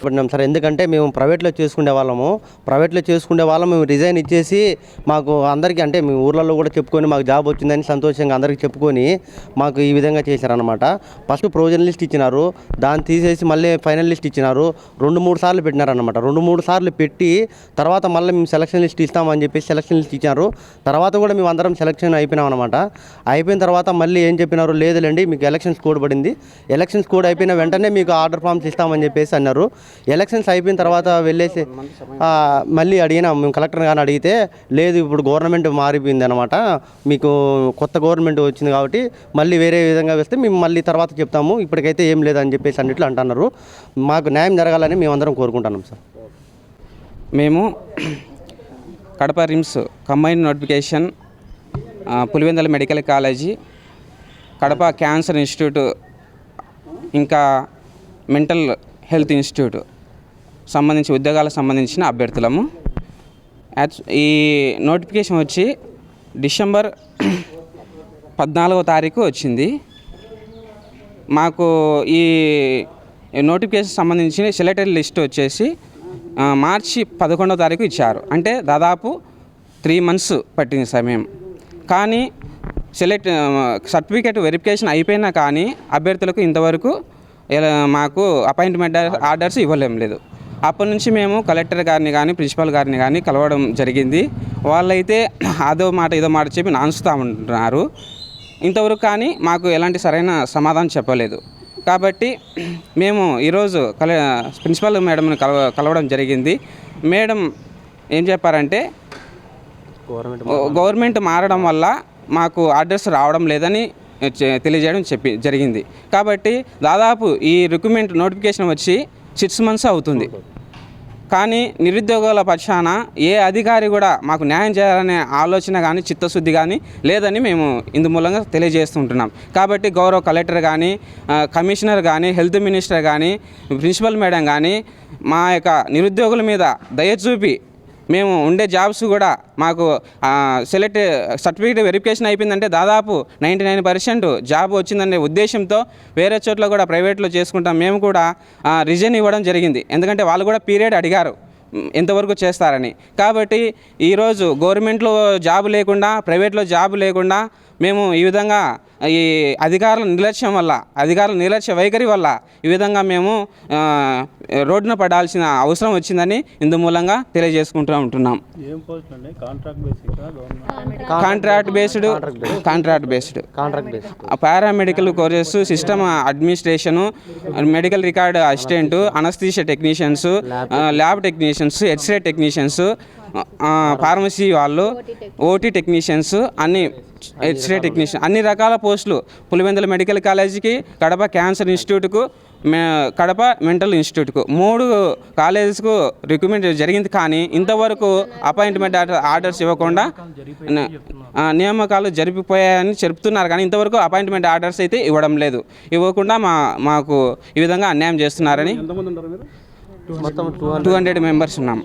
పడినాం sir. ఎందుకంటే మేము ప్రైవేట్లో చేసుకునే వాళ్ళం మేము రిజైన్ ఇచ్చేసి మాకు అందరికీ అంటే మీ ఊర్లలో కూడా చెప్పుకొని మాకు జాబ్ వచ్చిందని సంతోషంగా అందరికీ చెప్పుకొని మాకు ఈ విధంగా చేశారనమాట. ఫస్ట్ ప్రొవిజన్ లిస్ట్ ఇచ్చినారు, దాన్ని తీసేసి మళ్ళీ ఫైనల్ లిస్ట్ ఇచ్చినారు. 2-3 సార్లు పెట్టినారనమాట. 2-3 సార్లు పెట్టి తర్వాత మళ్ళీ మేము సెలక్షన్ లిస్ట్ ఇస్తామని చెప్పేసి సెలక్షన్ లిస్ట్ ఇచ్చారు. తర్వాత కూడా మేము అందరం సెలక్షన్ అయిపోయినాం అనమాట. అయిపోయిన తర్వాత మళ్ళీ ఏం చెప్పినారు, లేదులేండి మీకు ఎలక్షన్స్ కోడ్ పడింది, ఎలక్షన్స్ కోడ్ అయిపోయిన వెంటనే మీకు ఆర్డర్ ఫామ్స్ ఇస్తామని చెప్పేసి అన్నారు. ఎలక్షన్స్ అయిపోయిన తర్వాత వెళ్ళేసి మళ్ళీ అడిగినాం మేము కలెక్టర్ గారిని అడిగితే, లేదు ఇప్పుడు గవర్నమెంట్ మారిపోయింది అనమాట, మీకు కొత్త గవర్నమెంట్ వచ్చింది కాబట్టి మళ్ళీ వేరే విధంగా వేస్తే మేము మళ్ళీ తర్వాత చెప్తాము, ఇప్పటికైతే ఏం లేదని చెప్పేసి అన్నిట్లు అంటున్నారు. మాకు న్యాయం జరగాలని మేమందరం కోరుకుంటున్నాం సార్. మేము Kadapa RIMS combined notification, Pulivendula medical college, Kadapa cancer institute, ఇంకా మెంటల్ హెల్త్ ఇన్స్టిట్యూట్ సంబంధించి ఉద్యోగాలకు సంబంధించిన అభ్యర్థులము. ఈ నోటిఫికేషన్ వచ్చి డిసెంబర్ 14వ తారీఖు వచ్చింది. మాకు ఈ నోటిఫికేషన్ సంబంధించిన సెలెక్టెడ్ లిస్ట్ వచ్చేసి మార్చి 11వ తారీఖు ఇచ్చారు. అంటే దాదాపు 3 months పట్టింది సమయం. కానీ సర్టిఫికేట్ వెరిఫికేషన్ అయిపోయినా కానీ అభ్యర్థులకు ఇంతవరకు మాకు అపాయింట్మెంట్ ఆర్డర్స్ ఇవ్వలేం లేదు. అప్పటి నుంచి మేము కలెక్టర్ గారిని కానీ ప్రిన్సిపల్ గారిని కానీ కలవడం జరిగింది. వాళ్ళైతే అదో మాట ఇదో మాట చెప్పి నాన్స్తూ ఉంటున్నారు. ఇంతవరకు కానీ మాకు ఎలాంటి సరైన సమాధానం చెప్పలేదు. కాబట్టి మేము ఈరోజు ప్రిన్సిపల్ మేడంని కలవడం జరిగింది. మేడం ఏం చెప్పారంటే గవర్నమెంట్ మారడం వల్ల మాకు ఆర్డర్స్ రావడం లేదని తెలియజేయడం జరిగింది. కాబట్టి దాదాపు ఈ రిక్రూట్మెంట్ నోటిఫికేషన్ వచ్చి 6 months అవుతుంది. కానీ నిరుద్యోగుల పక్షాన ఏ అధికారి కూడా మాకు న్యాయం చేయాలనే ఆలోచన కానీ చిత్తశుద్ధి కానీ లేదని మేము ఇందు మూలంగా తెలియజేస్తుంటున్నాం. కాబట్టి గౌరవ కలెక్టర్ కానీ, కమిషనర్ కానీ, హెల్త్ మినిస్టర్ కానీ, ప్రిన్సిపల్ మేడం కానీ మా యొక్క నిరుద్యోగుల మీద దయ చూపి మేము ఉండే జాబ్స్ కూడా మాకు సర్టిఫికేట్ వెరిఫికేషన్ అయిపోయిందంటే దాదాపు 99% జాబ్ వచ్చిందనే ఉద్దేశంతో వేరే చోట్ల కూడా ప్రైవేట్లో చేసుకుంటాం మేము కూడా రిజైన్ ఇవ్వడం జరిగింది. ఎందుకంటే వాళ్ళు కూడా పీరియడ్ అడిగారు ఎంతవరకు చేస్తారని. కాబట్టి ఈరోజు గవర్నమెంట్లో జాబ్ లేకుండా, ప్రైవేట్లో జాబ్ లేకుండా మేము ఈ విధంగా ఈ అధికారుల నిర్లక్ష్య వైఖరి వల్ల ఈ విధంగా మేము రోడ్డున పడాల్సిన అవసరం వచ్చిందని ఇందు మూలంగా తెలియజేసుకుంటూ ఉంటున్నాం. Contract based paramedical courses, system administration, medical record assistant, anaesthesia technicians, lab technicians, X-ray technicians, pharmacy వాళ్ళు, ఓటీ టెక్నీషియన్స్, ఎక్స్రే టెక్నీషియన్, అన్ని రకాల పోస్టులు పులివెందుల మెడికల్ కాలేజీకి, కడప క్యాన్సర్ ఇన్స్టిట్యూట్కు, కడప మెంటల్ ఇన్స్టిట్యూట్కు 3 కాలేజెస్కు రిక్రూట్మెంట్ జరిగింది. కానీ ఇంతవరకు అపాయింట్మెంట్ ఆర్డర్స్ ఇవ్వకుండా నియామకాలు జరిపిపోయాయని చెప్తున్నారు. కానీ ఇంతవరకు అపాయింట్మెంట్ ఆర్డర్స్ అయితే ఇవ్వడం లేదు. ఇవ్వకుండా మాకు ఈ విధంగా అన్యాయం చేస్తున్నారని 200 members ఉన్నాం.